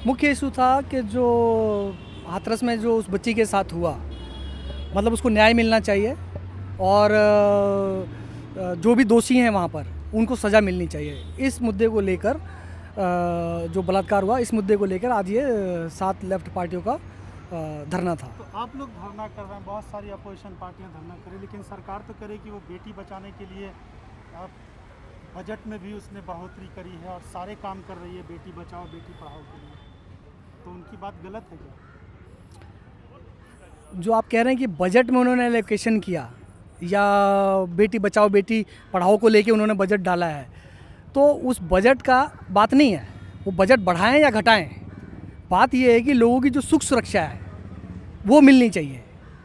मुख्य इशू था कि जो हाथरस में जो उस बच्ची के साथ हुआ, मतलब उसको न्याय मिलना चाहिए और जो भी दोषी हैं वहाँ पर उनको सज़ा मिलनी चाहिए। इस मुद्दे को लेकर जो बलात्कार हुआ, इस मुद्दे को लेकर आज ये 7 लेफ्ट पार्टियों का धरना था। तो आप लोग धरना कर रहे हैं, बहुत सारी अपोजिशन पार्टियां धरना करें, लेकिन सरकार तो करे कि वो बेटी बचाने के लिए बजट में भी उसने बढ़ोतरी करी है और सारे काम कर रही है बेटी बचाओ बेटी पढ़ाओ के लिए, तो उनकी बात गलत है क्या? जो आप कह रहे हैं कि बजट में उन्होंने एलोकेशन किया या बेटी बचाओ बेटी पढ़ाओ को लेके उन्होंने बजट डाला है, तो उस बजट का बात नहीं है वो बजट बढ़ाएं या घटाएं। बात ये है कि लोगों की जो सुख सुरक्षा है वो मिलनी चाहिए।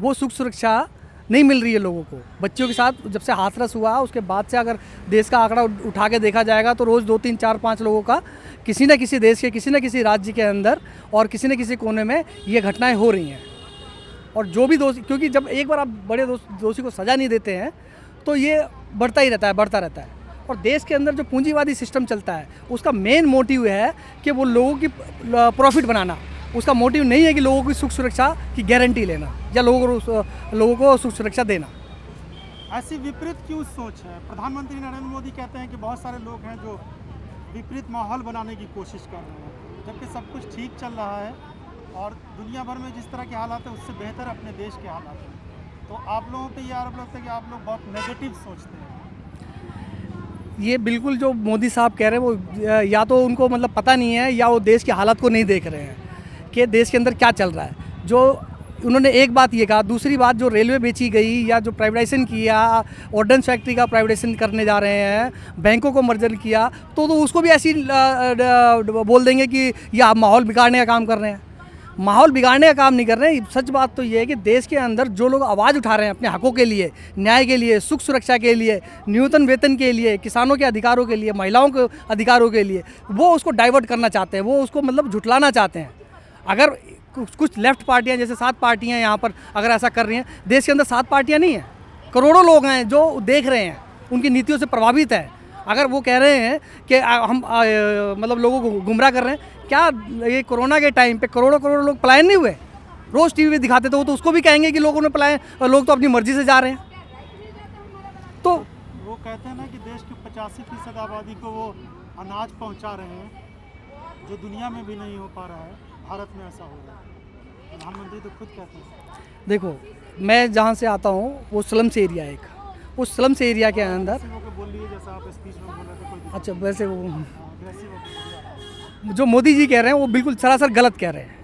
वो सुख सुरक्षा नहीं मिल रही है लोगों को। बच्चियों के साथ जब से हाथरस हुआ उसके बाद से अगर देश का आंकड़ा उठा के देखा जाएगा तो रोज़ 2, 3, 4, 5 लोगों का किसी न किसी देश के किसी न किसी राज्य के अंदर और किसी न किसी कोने में ये घटनाएं हो रही हैं। और जो भी दोषी, क्योंकि जब एक बार आप बड़े दोषी को सज़ा नहीं देते हैं तो ये बढ़ता ही रहता है, बढ़ता रहता है। और देश के अंदर जो पूंजीवादी सिस्टम चलता है उसका मेन मोटिव है कि वो लोगों की प्रॉफिट बनाना। उसका मोटिव नहीं है कि लोगों की सुख सुरक्षा की गारंटी लेना या लोगों को सुख सुरक्षा देना। ऐसी विपरीत क्यों सोच है? प्रधानमंत्री नरेंद्र मोदी कहते हैं कि बहुत सारे लोग हैं जो विपरीत माहौल बनाने की कोशिश कर रहे हैं, जबकि सब कुछ ठीक चल रहा है और दुनिया भर में जिस तरह के हालात है उससे बेहतर अपने देश के हालात हैं। तो आप लोगों पे ये आरोप लगता है कि आप लोग बहुत नेगेटिव सोचते हैं। ये बिल्कुल जो मोदी साहब कह रहे हैं वो या तो उनको मतलब पता नहीं है या वो देश की हालत को नहीं देख रहे हैं कि देश के अंदर क्या चल रहा है। जो उन्होंने एक बात ये कहा, दूसरी बात जो रेलवे बेची गई या जो प्राइवेटाइजेशन किया, ऑर्डिनेंस फैक्ट्री का प्राइवेटाइजेशन करने जा रहे हैं, बैंकों को मर्जर किया, तो उसको भी ऐसी बोल देंगे कि ये आप माहौल बिगाड़ने का काम कर रहे हैं। माहौल बिगाड़ने का काम नहीं कर रहे हैं। सच बात तो ये है कि देश के अंदर जो लोग आवाज़ उठा रहे हैं अपने हकों के लिए, न्याय के लिए, सुख सुरक्षा के लिए, न्यूनतम वेतन के लिए, किसानों के अधिकारों के लिए, महिलाओं के अधिकारों के लिए, वो उसको डाइवर्ट करना चाहते हैं, वो उसको मतलब झुटलाना चाहते हैं। अगर कुछ लेफ्ट पार्टियां जैसे 7 पार्टियां यहाँ पर अगर ऐसा कर रही हैं, देश के अंदर 7 पार्टियां नहीं हैं, करोड़ों लोग हैं जो देख रहे हैं, उनकी नीतियों से प्रभावित हैं। अगर वो कह रहे हैं कि हम मतलब लोगों को गुमराह कर रहे हैं, क्या ये कोरोना के टाइम पे करोड़ों लोग पलायन नहीं हुए? रोज़ टीवी पे दिखाते थे, वो तो उसको भी कहेंगे कि लोगों ने पलायन, लोग तो अपनी मर्जी से जा रहे हैं। तो वो कहते हैं ना कि देश की 85% आबादी को वो अनाज पहुंचा रहे हैं, जो दुनिया में भी नहीं हो पा रहा है, भारत में ऐसा हो रहा है। प्रधानमंत्री तो खुद कहते हैं। देखो, मैं जहाँ से आता हूँ वो स्लम्स एरिया है एक, उस स्लम्स एरिया के अंदर बोल लिए जैसा आप स्पीच में बोल रहे थे, कोई अच्छा वैसे वो aggressive जो मोदी जी कह रहे हैं वो बिल्कुल सरासर गलत कह रहे हैं।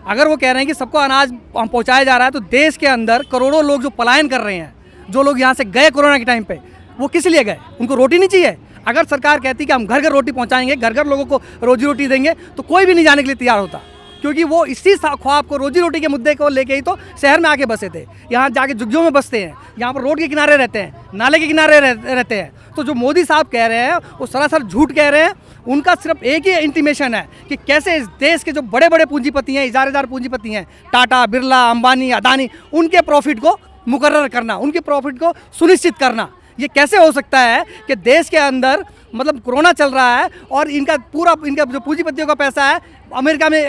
अगर वो कह रहे हैं कि सबको अनाज पहुंचाया जा रहा है तो देश के अंदर करोड़ों लोग जो पलायन कर रहे हैं, जो लोग यहाँ से गए कोरोना के टाइम पे, वो किस लिए गए? उनको रोटी नहीं चाहिए? अगर सरकार कहती कि हम घर घर रोटी पहुँचाएंगे, घर घर लोगों को रोजी रोटी देंगे, तो कोई भी नहीं जाने के लिए तैयार होता, क्योंकि वो इसी ख्वाब को, रोजी रोटी के मुद्दे को लेके ही तो शहर में आके बसे थे। यहाँ जाके झुग्गियों में बसते हैं, यहाँ पर रोड के किनारे रहते हैं, नाले के किनारे रहते हैं। तो जो मोदी साहब कह रहे हैं वो सरासर झूठ कह रहे हैं। उनका सिर्फ एक ही इंटीमेशन है कि कैसे इस देश के जो बड़े बड़े पूंजीपति हैं, इजारेदार पूंजीपति हैं, टाटा, बिरला, अंबानी, अदानी, उनके प्रॉफिट को मुकर्रर करना, उनके प्रॉफिट को सुनिश्चित करना। ये कैसे हो सकता है कि देश के अंदर मतलब कोरोना चल रहा है और इनका जो पूंजीपतियों का पैसा है अमेरिका में,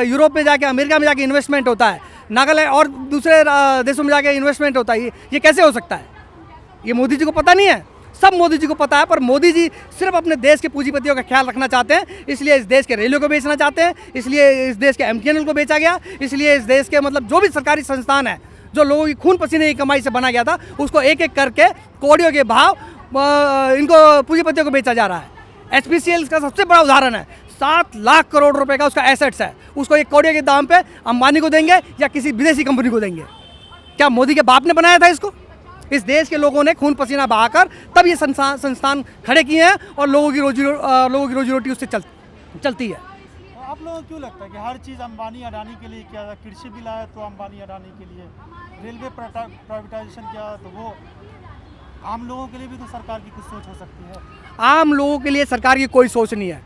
यूरोप में जाके, अमेरिका में जाके इन्वेस्टमेंट होता है, नागालैंड और दूसरे देशों में जाके इन्वेस्टमेंट होता है। ये कैसे हो सकता है? ये मोदी जी को पता नहीं है? सब मोदी जी को पता है, पर मोदी जी सिर्फ अपने देश के पूंजीपतियों का ख्याल रखना चाहते हैं। इसलिए इस देश के रेलवे को बेचना चाहते हैं, इसलिए इस देश के MTNL को बेचा गया, इसलिए इस देश के मतलब जो भी सरकारी संस्थान है जो लोगों की खून पसीने की कमाई से बना गया था, उसको एक एक करके कौड़ियों के भाव इनको पूंजीपतियों को बेचा जा रहा है। HPCL इसका सबसे बड़ा उदाहरण है। 7 लाख करोड़ रुपए का उसका एसेट्स है, उसको एक कौड़ियों के दाम पे अंबानी को देंगे या किसी विदेशी कंपनी को देंगे? क्या मोदी के बाप ने बनाया था इसको? इस देश के लोगों ने खून पसीना बहाकर तब ये संस्थान खड़े किए हैं और लोगों की रोजी रोटी उससे चलती है। आप लोगों को क्यों लगता है कि हर चीज़ अंबानी अडानी के लिए किया? कृषि बिल आया तो अंबानी अडानी के लिए, रेलवे प्राइवेटाइजेशन किया तो वो आम लोगों के लिए भी तो सरकार की कुछ सोच हो सकती है। आम लोगों के लिए सरकार की कोई सोच नहीं है।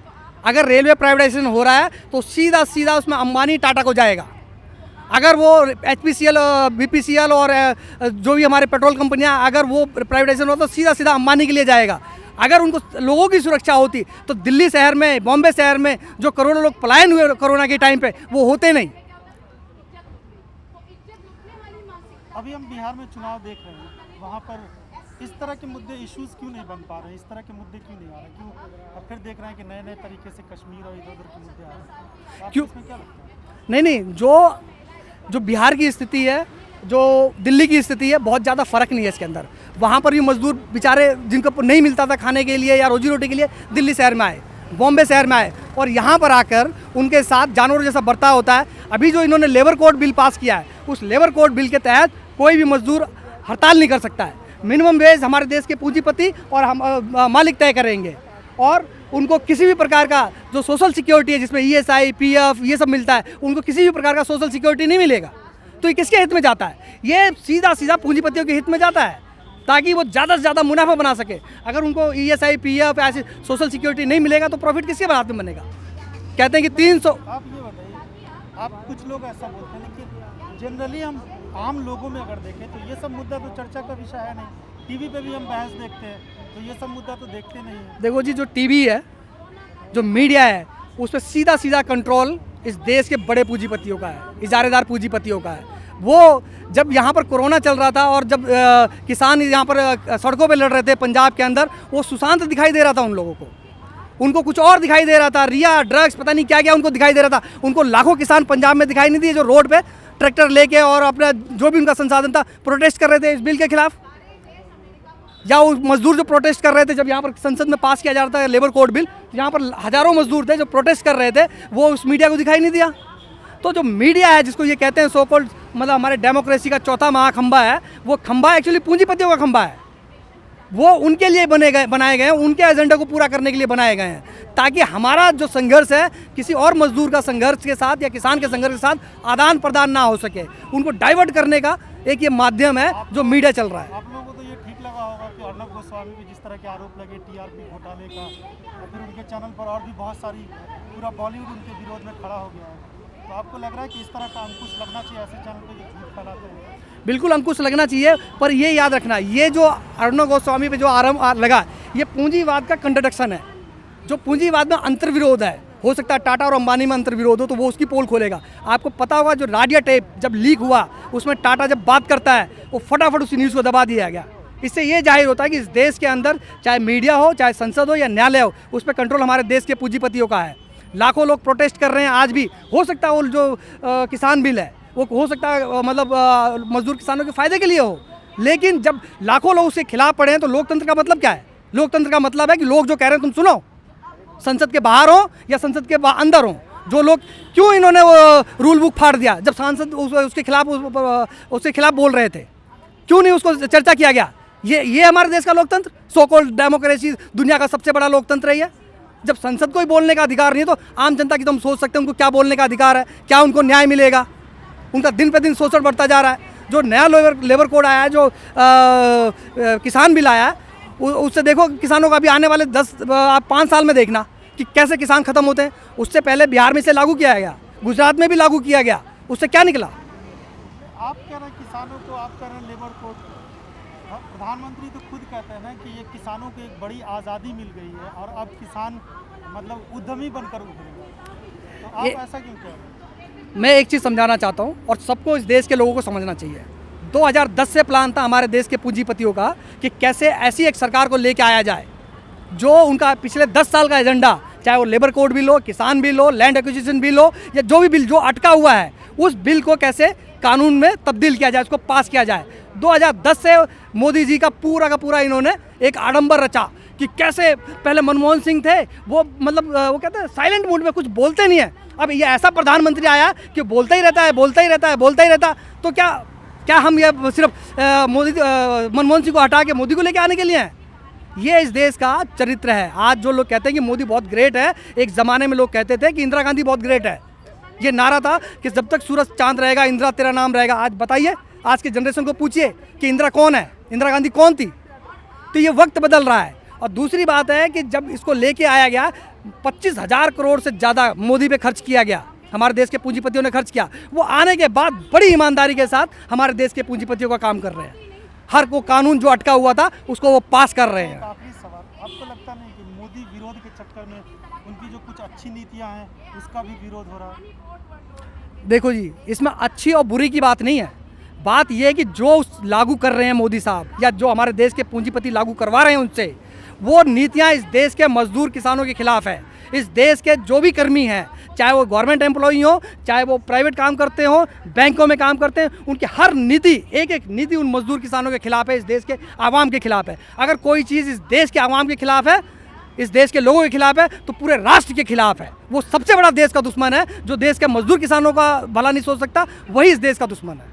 अगर रेलवे प्राइवेटाइजेशन हो रहा है तो सीधा उसमें अंबानी, टाटा को जाएगा। अगर वो HPCL, BPCL और जो भी हमारे पेट्रोल कंपनियां, अगर वो प्राइवेटाइजेशन हो तो सीधा अंबानी के लिए जाएगा। अगर उनको लोगों की सुरक्षा होती तो दिल्ली शहर में, बॉम्बे शहर में जो करोड़ों लोग पलायन हुए कोरोना के टाइम पे, वो होते नहीं। अभी हम बिहार में चुनाव देख रहे हैं, वहाँ पर इस तरह के मुद्दे, इश्यूज क्यों नहीं बन पा रहे हैं? इस तरह के मुद्दे क्यों नहीं आ रहे? क्यों अब फिर देख रहे हैं कि नए नए तरीके से कश्मीर और इधर उधर के मुद्दे आ रहे हैं? तो आपको क्यों? इसमें क्या लगता है? नहीं, जो बिहार की स्थिति है, जो दिल्ली की स्थिति है, बहुत ज़्यादा फ़र्क नहीं है इसके अंदर। वहाँ पर भी मजदूर बेचारे जिनको नहीं मिलता था खाने के लिए या रोजी रोटी के लिए, दिल्ली शहर में आए, बॉम्बे शहर में आए, और यहाँ पर आकर उनके साथ जानवरों जैसा बर्ताव होता है। अभी जो इन्होंने लेबर कोड बिल पास किया है, उस लेबर कोड बिल के तहत कोई भी मजदूर हड़ताल नहीं कर सकता है। मिनिमम वेज हमारे देश के पूंजीपति और हम मालिक तय करेंगे, और उनको किसी भी प्रकार का जो सोशल सिक्योरिटी है, जिसमें ESI, PF ये सब मिलता है, उनको किसी भी प्रकार का सोशल सिक्योरिटी नहीं मिलेगा। तो ये किसके हित में जाता है? ये सीधा सीधा पूंजीपतियों के हित में जाता है, ताकि वो ज़्यादा से ज़्यादा मुनाफा बना सके। अगर उनको ESI, PF ऐसी सोशल सिक्योरिटी नहीं मिलेगा तो प्रॉफिट किसके हाथ में बनेगा? कहते हैं कि 300। आप ये बताइए, आप कुछ लोग ऐसा बोलते हैं, लेकिन जनरली हम आम लोगों में अगर देखें तो ये सब मुद्दा तो चर्चा का विषय है नहीं। टीवी पे भी हम बहस देखते हैं, तो ये सब मुद्दा तो देखते नहीं है। देखो जी, जो टीवी है, जो मीडिया है, उस पर सीधा सीधा कंट्रोल इस देश के बड़े पूंजीपतियों का है, इजारेदार पूंजीपतियों का है। वो जब यहाँ पर कोरोना चल रहा था और जब किसान यहाँ पर सड़कों पे लड़ रहे थे पंजाब के अंदर, वो सुशांत दिखाई दे रहा था उन लोगों को, उनको कुछ और दिखाई दे रहा था, रिया, ड्रग्स, पता नहीं क्या क्या उनको दिखाई दे रहा था। उनको लाखों किसान पंजाब में दिखाई नहीं दिए जो रोड पे ट्रैक्टर लेके और अपना जो भी उनका संसाधन था प्रोटेस्ट कर रहे थे इस बिल के खिलाफ, या वो मजदूर जो प्रोटेस्ट कर रहे थे जब यहाँ पर संसद में पास किया जा रहा था लेबर कोड बिल, यहाँ पर हजारों मजदूर थे जो प्रोटेस्ट कर रहे थे, वो उस मीडिया को दिखाई नहीं दिया। तो जो मीडिया है, जिसको ये कहते हैं सो कॉल्ड, मतलब हमारे डेमोक्रेसी का चौथा महाखंबा है, वो खंबा एक्चुअली पूंजीपतियों का खंबा है। वो उनके लिए बनाए गए हैं, उनके एजेंडा को पूरा करने के लिए बनाए गए हैं, ताकि हमारा जो संघर्ष है किसी और मजदूर का संघर्ष के साथ या किसान के संघर्ष के साथ आदान प्रदान ना हो सके, उनको डाइवर्ट करने का एक ये माध्यम है जो मीडिया चल रहा है। आप लोगों को तो ये ठीक लगा होगा कि अर्नब गोस्वामी पे जिस तरह के आरोप लगे TRP घोटाले का, और फिर उनके चैनल पर और भी बहुत सारी, पूरा बॉलीवुड उनके विरोध में खड़ा हो गया है। तो आपको लग रहा है कि इस तरह का अंकुश लगना चाहिए ऐसे चैनल पे जो झूठ फैलाते हैं? बिल्कुल अंकुश लगना चाहिए, पर ये याद रखना, ये जो अर्नब गोस्वामी पे जो आरोप लगा, ये पूंजीवाद का कंट्रडिक्शन है। जो पूंजीवाद में अंतर्विरोध है, हो सकता है टाटा और अंबानी में अंतर्विरोध हो तो वो उसकी पोल खोलेगा। आपको पता होगा जो राडिया टेप जब लीक हुआ, उसमें टाटा जब बात करता है, वो फटाफट उस न्यूज़ को दबा दिया गया। इससे ये जाहिर होता है कि इस देश के अंदर चाहे मीडिया हो, चाहे संसद हो या न्यायालय हो, उस पर कंट्रोल हमारे देश के पूंजीपतियों का है। लाखों लोग प्रोटेस्ट कर रहे हैं आज भी। हो सकता है वो जो किसान बिल है, वो हो सकता है मतलब मजदूर किसानों के फ़ायदे के लिए हो, लेकिन जब लाखों लोग उसके खिलाफ पड़े हैं तो लोकतंत्र का मतलब क्या है? लोकतंत्र का मतलब है कि लोग जो कह रहे हैं तुम सुनो, संसद के बाहर हो या संसद के अंदर हो। जो लोग, क्यों इन्होंने वो रूल बुक फाड़ दिया जब सांसद उसके खिलाफ बोल रहे थे? क्यों नहीं उसको चर्चा किया गया? ये हमारे देश का लोकतंत्र, सो कॉल्ड डेमोक्रेसी, दुनिया का सबसे बड़ा लोकतंत्र है ये। जब संसद को ही बोलने का अधिकार नहीं है तो आम जनता की तो हम सोच सकते हैं उनको क्या बोलने का अधिकार है, क्या उनको न्याय मिलेगा? उनका दिन पे दिन शोषण बढ़ता जा रहा है। जो नया लेबर कोड आया है, जो किसान बिल आया है, उससे देखो किसानों का भी आने वाले 5 साल में देखना कि कैसे किसान खत्म होते हैं। उससे पहले बिहार में इसे लागू किया गया, गुजरात में भी लागू किया गया, उससे क्या निकला? आप कह रहे हैं किसानों को, आप कह रहे हैं लेबर कोड। प्रधानमंत्री तो खुद कहते हैं ना कि ये किसानों को एक बड़ी आज़ादी मिल गई है और अब किसान मतलब उद्यमी बनकर उभरेगा, तो आप ऐसा क्यों कह रहे हैं? मैं एक चीज़ समझाना चाहता हूँ और सबको इस देश के लोगों को समझना चाहिए। 2010 से प्लान था हमारे देश के पूंजीपतियों का कि कैसे ऐसी एक सरकार को लेके आया जाए जो उनका पिछले 10 साल का एजेंडा, चाहे वो लेबर कोड बिल हो, किसान बिल हो, लैंड एक्विजिशन बिल हो, या जो भी बिल जो अटका हुआ है, उस बिल को कैसे कानून में तब्दील किया जाए, उसको पास किया जाए। 2010 से मोदी जी का पूरा इन्होंने एक आडंबर रचा कि कैसे पहले मनमोहन सिंह थे, वो मतलब वो कहते हैं साइलेंट मूड में, कुछ बोलते नहीं है। अब ये ऐसा प्रधानमंत्री आया कि बोलता ही रहता। तो क्या हम ये सिर्फ मनमोहन सिंह को हटा के मोदी को लेके आने के लिए हैं? ये इस देश का चरित्र है। आज जो लोग कहते हैं कि मोदी बहुत ग्रेट है, एक ज़माने में लोग कहते थे कि इंदिरा गांधी बहुत ग्रेट है। ये नारा था कि जब तक सूरज चांद रहेगा इंदिरा तेरा नाम रहेगा। आज बताइए, आज के जनरेशन को पूछिए कि इंदिरा कौन है, इंदिरा गांधी कौन थी? तो ये वक्त बदल रहा है। और दूसरी बात है कि जब इसको लेके आया गया, 25,000 करोड़ से ज़्यादा मोदी पे खर्च किया गया, हमारे देश के पूंजीपतियों ने खर्च किया। वो आने के बाद बड़ी ईमानदारी के साथ हमारे देश के पूंजीपतियों का काम कर रहे हैं। हर को कानून जो अटका हुआ था उसको वो पास कर रहे हैं। आखिरी सवाल, आपको लगता नहीं कि मोदी विरोध के चक्कर में उनकी जो कुछ अच्छी नीतियां हैं उसका भी विरोध हो रहा है? देखो जी, इसमें अच्छी और बुरी की बात नहीं है। बात यह है कि जो लागू कर रहे हैं मोदी साहब या जो हमारे देश के पूंजीपति लागू करवा रहे हैं उनसे, वो नीतियां इस देश के मजदूर किसानों के खिलाफ है। इस देश के जो भी कर्मी हैं, चाहे वो गवर्नमेंट एम्प्लॉई हो, चाहे वो प्राइवेट काम करते हो, बैंकों में काम करते हैं, उनकी हर नीति, एक एक नीति उन मजदूर किसानों के खिलाफ है, इस देश के आवाम के खिलाफ है। अगर कोई चीज़ इस देश के आवाम के खिलाफ है, इस देश के लोगों के खिलाफ है, तो पूरे राष्ट्र के खिलाफ है। वो सबसे बड़ा देश का दुश्मन है। जो देश के मजदूर किसानों का भला नहीं सोच सकता, वही इस देश का दुश्मन है।